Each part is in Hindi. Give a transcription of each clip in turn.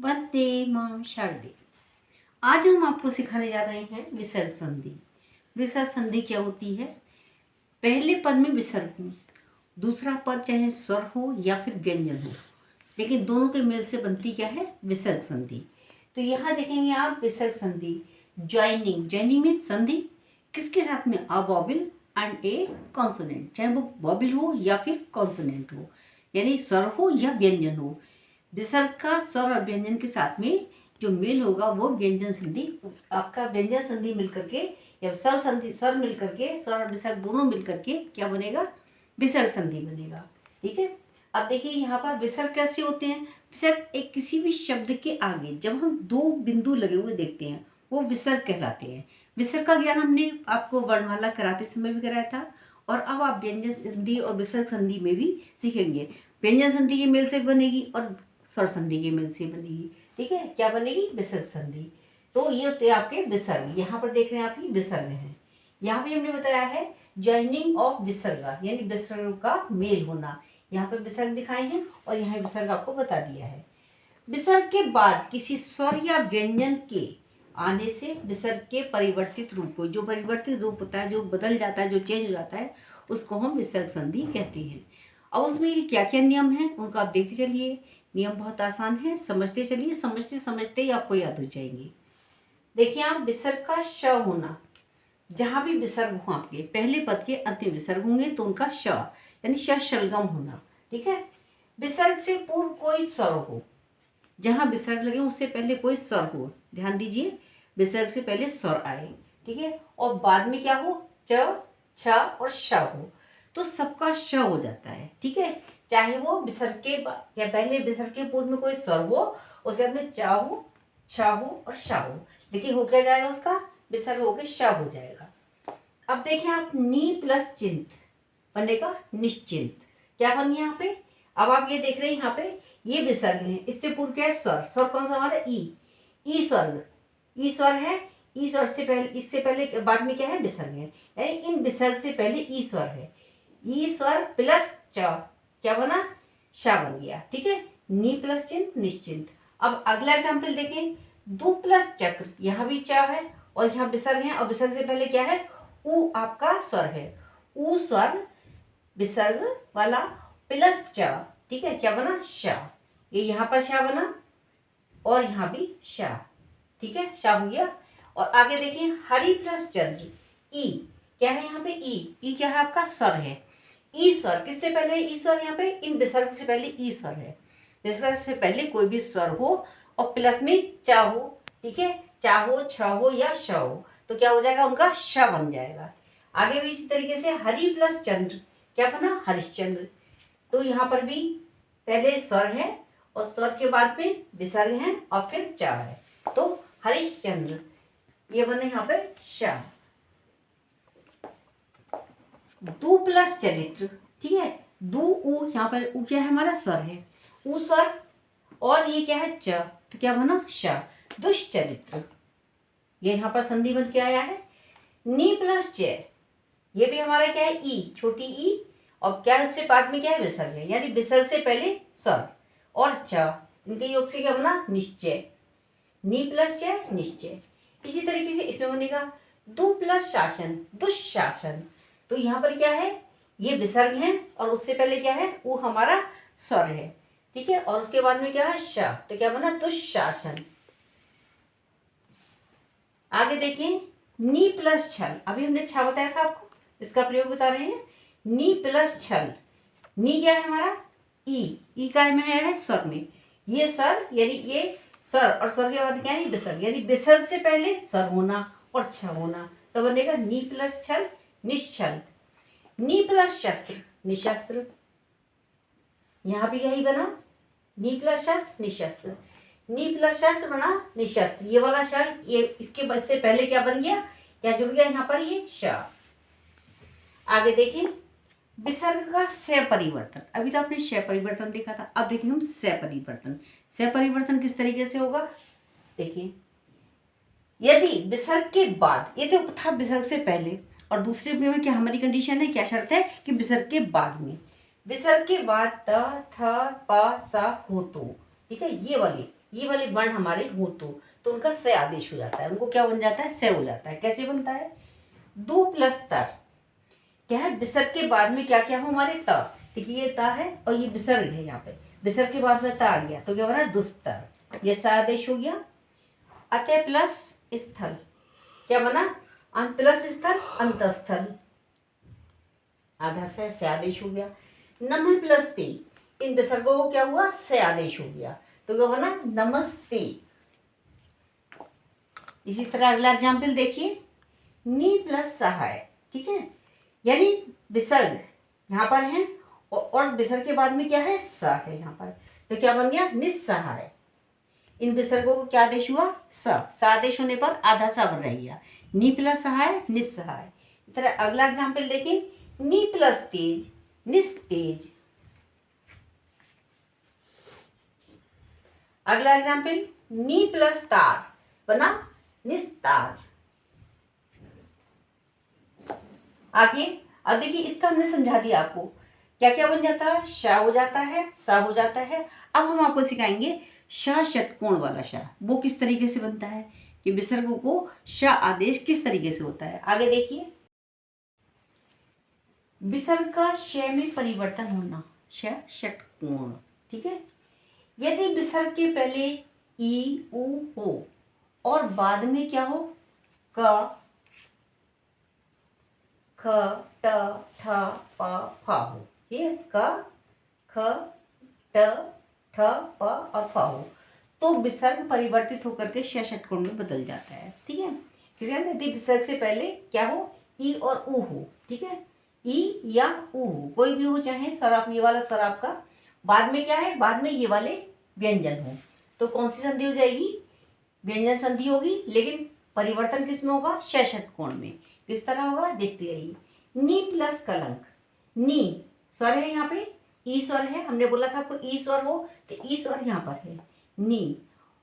वंदे मां शारदे। आज हम आपको सिखाने जा रहे हैं विसर्ग संधि। विसर्ग संधि क्या होती है? पहले पद में विसर्ग हो, दूसरा पद चाहे स्वर हो या फिर व्यंजन हो, लेकिन दोनों के मेल से बनती क्या है? विसर्ग संधि। तो यहाँ देखेंगे आप विसर्ग संधि ज्वाइनिंग में संधि किसके साथ में? अ वॉबिल एंड ए कॉन्सोनेंट, चाहे वो वॉबिल हो या फिर कॉन्सोनेंट हो, यानी स्वर हो या व्यंजन हो। विसर्ग का स्वर और व्यंजन के साथ में जो मेल होगा वो व्यंजन संधि, आपका व्यंजन संधि मिलकर के या स्वर मिलकर के, स्वर और विसर्ग दोनों मिलकर के क्या बनेगा? विसर्ग संधि बनेगा। ठीक है। अब देखिए यहाँ पर विसर्ग कैसे होते हैं? विसर्ग एक किसी भी शब्द के आगे जब हम दो बिंदु लगे हुए देखते हैं वो विसर्ग कहलाते हैं। विसर्ग का ज्ञान हमने आपको वर्णमाला कराते समय भी कराया था, और अब आप व्यंजन संधि और विसर्ग संधि में भी सीखेंगे। व्यंजन संधि के मेल से बनेगी और स्वर संधि के मेल से बनेगी। ठीक है, क्या बनेगी? विसर्ग संधि। तो ये होते हैं आपके विसर्ग। यहाँ पर देख रहे हैं आप, ये विसर्ग हैं। यहाँ भी हमने बताया है ज्वाइनिंग ऑफ विसर्ग, यानी विसर्ग का मेल होना। यहाँ पर विसर्ग दिखाए हैं और यहाँ विसर्ग आपको बता दिया है। विसर्ग के बाद किसी स्वर या व्यंजन के आने से विसर्ग के परिवर्तित रूप को, जो परिवर्तित रूप होता है, जो बदल जाता है, जो चेंज हो जाता है, उसको हम विसर्ग संधि कहते हैं। अब उसमें क्या क्या नियम हैं उनको आप देखते चलिए। नियम बहुत आसान है, समझते चलिए, समझते समझते ही आपको याद हो जाएंगे। देखिए आप, विसर्ग का श होना, जहाँ भी विसर्ग हो आपके पहले पद के अंतिम विसर्ग होंगे तो उनका श यानी शलगम होना। ठीक है। विसर्ग से पूर्व कोई स्वर हो, जहाँ विसर्ग लगे उससे पहले कोई स्वर हो, ध्यान दीजिए, विसर्ग से पहले स्वर आए। ठीक है। और बाद में क्या हो? च, छ और श हो, तो सबका श हो जाता है। ठीक है। चाहे वो विसर्ग के या पहले विसर्ग के पूर्व में कोई स्वर हो, उसके बाद में च हो, छ हो और श हो, लेकिन हो क्या जाएगा? उसका विसर्ग होकर श हो जाएगा। अब देखें आप, नी प्लस चिंत बनेगा निश्चिंत। क्या बन यहाँ पे? अब आप ये देख रहे हैं यहाँ पे ये विसर्ग है, इससे पूर्व क्या है? स्वर। स्वर कौन सा हमारा? ई स्वर्ग, ई स्वर है। ई स्वर से पहले, इससे पहले बाद में क्या है? विसर्ग है, यानी इन विसर्ग से पहले ई स्वर है। ई स्वर प्लस च क्या बना? शा बन गया। ठीक है। नी प्लस चिंत निश्चिंत। अब अगला एग्जाम्पल देखें, दु प्लस चक्र, यहाँ भी च है और यहाँ विसर्ग है, और विसर्ग से पहले क्या है? उ आपका स्वर है। उ स्वर विसर्ग वाला प्लस च, ठीक है, क्या बना? शा। ये यहाँ पर शा बना और यहाँ भी शा। ठीक है, शा हो गया। और आगे देखिए, हरि प्लस चंद्र, ई क्या है? यहाँ पे ई क्या है? आपका स्वर है। ई स्वर किससे पहले? ई स्वर यहाँ पे इन विसर्ग से पहले ई स्वर है। विसर्ग से पहले कोई भी स्वर हो और प्लस में चा हो, ठीक है, चा हो, छ हो या श हो, तो क्या हो जाएगा? उनका श बन जाएगा। आगे भी इसी तरीके से हरि प्लस चंद्र क्या बना? हरिश्चंद्र। तो यहाँ पर भी पहले स्वर है और स्वर के बाद में विसर्ग है और फिर चा है, तो हरिश्चंद्र ये बने यहाँ पे श। दु प्लस चरित्र, ठीक है, दु उ, यहाँ पर उ क्या है? हमारा स्वर है, उ स्वर, और ये क्या है? च, तो क्या बना? श, दुष्चरित्र। ये यहाँ पर संधि बन के आया है। नी प्लस च, ये भी हमारा क्या है? ई, छोटी ई, और क्या है? इससे बाद में क्या है? विसर्ग है, यानी विसर्ग से पहले स्वर और च, इनके योग से क्या बना? निश्चय। नी प्लस च निश्चय। इसी तरीके से इसमें बनेगा दु प्लस शासन, दुशासन। तो यहाँ पर क्या है? ये विसर्ग है और उससे पहले क्या है? वो हमारा स्वर है। ठीक है। और उसके बाद में क्या है? श, तो क्या बना? दुशासन। आगे देखें, नी प्लस छल, अभी हमने छा बताया था आपको, इसका प्रयोग बता रहे हैं। नी प्लस छल, नी क्या है हमारा? ई का में है स्वर में, ये स्वर यानी ये स्वर, और स्वर के बाद क्या है? विसर्ग, यानी विसर्ग से पहले स्वर होना और छ होना, तो बनेगा नी प्लस छल निश्चल। नी प्लस शस्त्र निशस्त्र, यहाँ भी यही बना, नी प्लस शस्त्र निशस्त्र। नी प्लस शस्त्र बना निशस्त्र, ये वाला श, ये इसके बाद से पहले क्या बन गया? क्या जुड़ गया यहाँ पर? ये श। आगे देखें, विसर्ग का स परिवर्तन, अभी तो आपने श परिवर्तन देखा था, अब देखें हम स परिवर्तन। स परिवर्तन किस तरीके से होगा? देखिए, यदि विसर्ग के बाद, ये तो था विसर्ग से पहले, और दूसरे में क्या हमारी कंडीशन है, क्या शर्त है? कि विसर्ग के बाद में, विसर्ग के बाद त थ प स हो तो, ठीक है, ये वाली ये वाले वर्ण हमारे हो तो उनका स आदेश हो जाता है, उनको क्या बन जाता है, स हो जाता है। कैसे बनता है, दू प्लस तर, क्या है, विसर्ग के बाद में क्या क्या हो हमारे त, देखिए ये ता है और ये विसर्ग है, यहाँ पे विसर्ग के बाद में ता आ गया तो क्या बना, दुस्तर, ये स आदेश हो गया। अतः प्लस स्थल, क्या बना, प्लस स्थल अंतस्थल, आधा से आदेश हो गया। नमः प्लस ते, इन विसर्गों को क्या हुआ, से आदेश हो गया तो क्या बना, नमस्ते। इसी तरह अगला एग्जाम्पल देखिए, नी प्लस सहाय, ठीक है, यानी विसर्ग यहाँ पर है और विसर्ग के बाद में क्या है, स है यहाँ पर, तो क्या बन गया, निस्सहाय। इन विसर्गों को क्या आदेश हुआ, स आदेश होने पर आधा सा बन रह गया, नी प्लस सहाय निस्सहाय। इस तरह अगला एग्जाम्पल देखिए, नी प्लस तेज निस्तेज। अगला एग्जाम्पल, नी प्लस तार बना निस्तार। आगे अब देखिए, इसका हमने समझा दिया आपको क्या क्या बन जाता है, श हो जाता है, सा हो जाता है। अब हम आपको सिखाएंगे श षटकोण वाला श, वो किस तरीके से बनता है, कि विसर्गों को श आदेश किस तरीके से होता है। आगे देखिए, विसर्ग का श में परिवर्तन होना, श षटकोण, ठीक है। यदि विसर्ग के पहले ई उ हो और बाद में क्या हो, क ख ट ठ प फ हो, ये क ख ट ठ प और फ हो, तो विसर्ग परिवर्तित होकर के श षटकोण में बदल जाता है, ठीक है। यदि विसर्ग से पहले क्या हो, ई और उ हो, ठीक है, ई या उ हो, कोई भी हो, चाहे स्वर आप, ये वाला स्वर आपका, बाद में क्या है, बाद में ये वाले व्यंजन हो, तो कौन सी संधि हो जाएगी, व्यंजन संधि होगी, लेकिन परिवर्तन किस में होगा, श षटकोण में। किस तरह होगा, देखते रहिए। नी प्लस कलंक, नी स्वर है यहाँ पे, ई स्वर है, हमने बोला था आपको ई स्वर हो, तो ई स्वर यहाँ पर है, नी,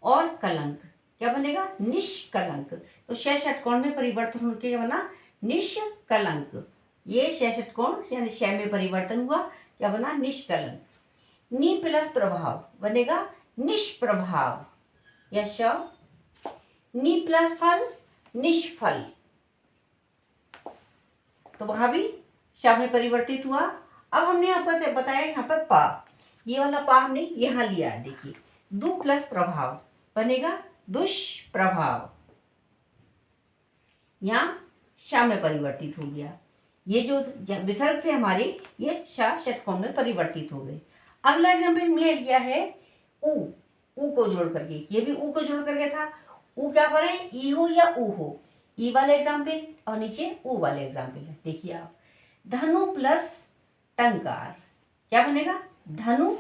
और कलंक क्या बनेगा, निष्कलंक। तो श षटकोण में परिवर्तन होकर क्या बना, निष्कलंक। ये श षटकोण यानी श में परिवर्तन हुआ, क्या बना, निष्कलंक। नी प्लस प्रभाव बनेगा निष्प्रभाव, या श। नी प्लस फल निष्फल, तो वहां भी श में परिवर्तित हुआ। अब हमने यहाँ पर बताया, यहाँ पर पा, ये वाला पा हमने यहाँ लिया, देखिए, दु प्लस प्रभाव बनेगा दुष्प्रभाव, यहाँ श में परिवर्तित हो गया। ये जो विसर्ग थे हमारे, ये श षटकोण में परिवर्तित हो गए। अगला एग्जाम्पल हमने लिया है उ को जोड़ करके, ये भी उ को जोड़ करके था। उ क्या पर है, ई हो या उ हो, ई वाले एग्जाम्पल और नीचे उ वाले एग्जाम्पल है। देखिए आप, धनु प्लस टंकार, क्या बनेगा, धनु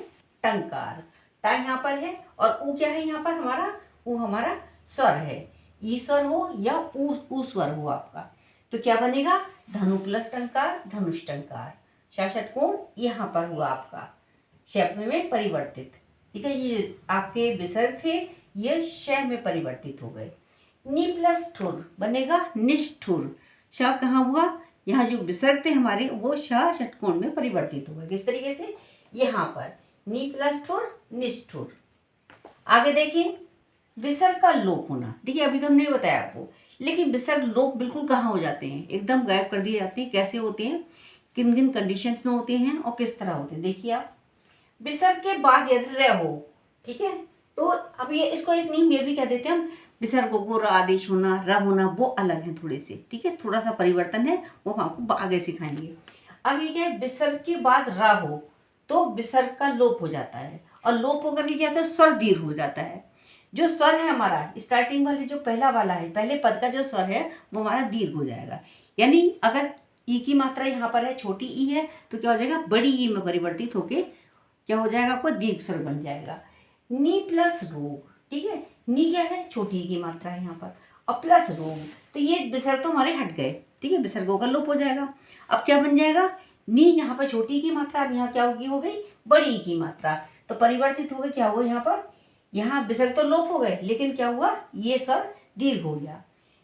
टंकार। टा यहाँ पर है और उ क्या है, यहाँ पर हमारा उ हमारा स्वर है, ई स्वर हो या उ स्वर हो आपका, तो क्या बनेगा, धनु प्लस टंकार धनुष टंकार। श षटकोण यहाँ पर हुआ आपका श में परिवर्तित, ठीक है। ये आपके विसर्ग थे, ये श में परिवर्तित हो गए। नी प्लस ठुर बनेगा निष्ठुर। श कहाँ हुआ, यहाँ जो विसर्ग थे हमारे वो श षटकोण में परिवर्तित हो गए। किस तरीके से, यहाँ पर नी प्लस ठुर निष्ठुर। आगे देखिए, विसर्ग का लोप होना, देखिए अभी तो हमने बताया आपको, लेकिन विसर्ग लोप बिल्कुल कहाँ हो जाते हैं, एकदम गायब कर दिए जाते हैं। कैसे होते हैं, किन किन कंडीशन में होते हैं और किस तरह होते हैं। देखिए आप, विसर्ग के बाद यदि र हो, ठीक है, तो अब ये इसको एक नीम ये भी कह देते हैं हम, विसर्गों को र आदेश होना, र होना वो अलग है थोड़े से, ठीक है, थोड़ा सा परिवर्तन है, वो हम आपको आगे सिखाएंगे। अब ये विसर्ग के बाद र हो तो विसर्ग का लोप हो जाता है, और लोप होकर के क्या होता है, स्वर दीर्घ हो जाता है। जो स्वर है हमारा स्टार्टिंग वाले, जो पहला वाला है, पहले पद का जो स्वर है वो हमारा दीर्घ हो जाएगा। यानी अगर ई की मात्रा यहाँ पर है, छोटी ई है, तो क्या हो जाएगा, बड़ी ई में परिवर्तित होके क्या हो जाएगा, आपको दीर्घ स्वर बन जाएगा। नी प्लस रोग, ठीक है, नी क्या है, छोटी की मात्रा है यहाँ पर, और प्लस रोग, तो ये विसर्ग तो हमारे हट गए, ठीक है, विसर्गों का लोप हो जाएगा। अब क्या बन जाएगा, नी यहाँ पर छोटी की मात्रा, अब यहाँ क्या होगी, हो गई बड़ी की मात्रा, तो परिवर्तित हो गए, क्या हुआ यहाँ पर, यहाँ विसर्ग तो लोप हो गए, लेकिन क्या हुआ, ये स्वर दीर्घ हो गया।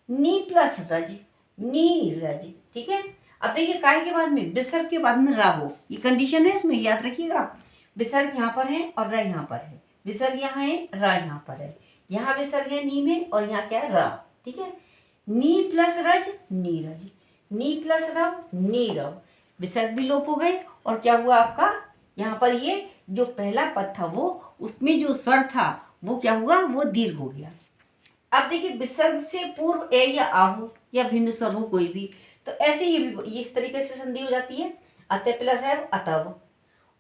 नी प्लस रज नीरज, ठीक है। अब देखिए, काय के बाद में, विसर्ग के बाद में रा हो, ये कंडीशन है इसमें, याद रखिएगा। विसर्ग यहाँ पर है और र यहाँ पर है, विसर्ग यहाँ है, र यहाँ पर है, यहाँ विसर्ग है नी में और यहाँ क्या है र। ठीक है, नी प्लस रज नीरज, नी प्लस रव नीरव, विसर्ग भी लोप हो गए और क्या हुआ आपका यहाँ पर ये जो पहला पद था वो उसमें जो स्वर था वो क्या हुआ, वो दीर्घ हो गया। अब देखिए विसर्ग से पूर्व ए या आ हो या भिन्न स्वर हो कोई भी, तो ऐसे ये भी इस तरीके से संधि हो जाती है, अत प्लस एव अतव,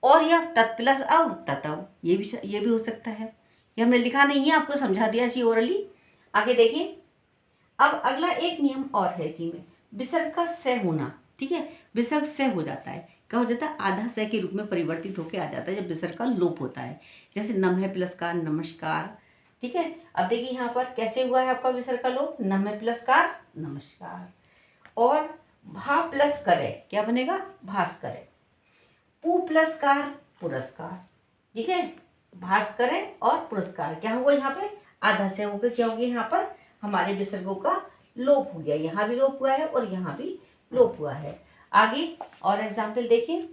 और या तत् प्लस अव ततव, ये भी हो सकता है। ये हमने लिखा नहीं है, आपको समझा दिया इसी ओरली। आगे देखिए, अब अगला एक नियम और है इसी में, विसर्ग का स होना। ठीक है, विसर्ग स हो जाता है, क्या हो जाता है, आधा स के रूप में परिवर्तित होकर आ जाता है जब विसर्ग का लोप होता है। जैसे नम है प्लस कार नमस्कार। ठीक है, अब देखिए यहाँ पर कैसे हुआ है आपका विसर्ग का लोप, नम है प्लस कार नमस्कार, और भा प्लस करे क्या बनेगा, भास्कर। पू प्लस कार पुरस्कार। ठीक है, भास्कर और पुरस्कार, क्या हुआ यहाँ पे, आधा से होकर क्या हो गया, यहाँ पर हमारे विसर्गों का लोप हो गया, यहाँ भी लोप हुआ है और यहाँ भी लोप हुआ है। आगे और एग्जाम्पल देखिए,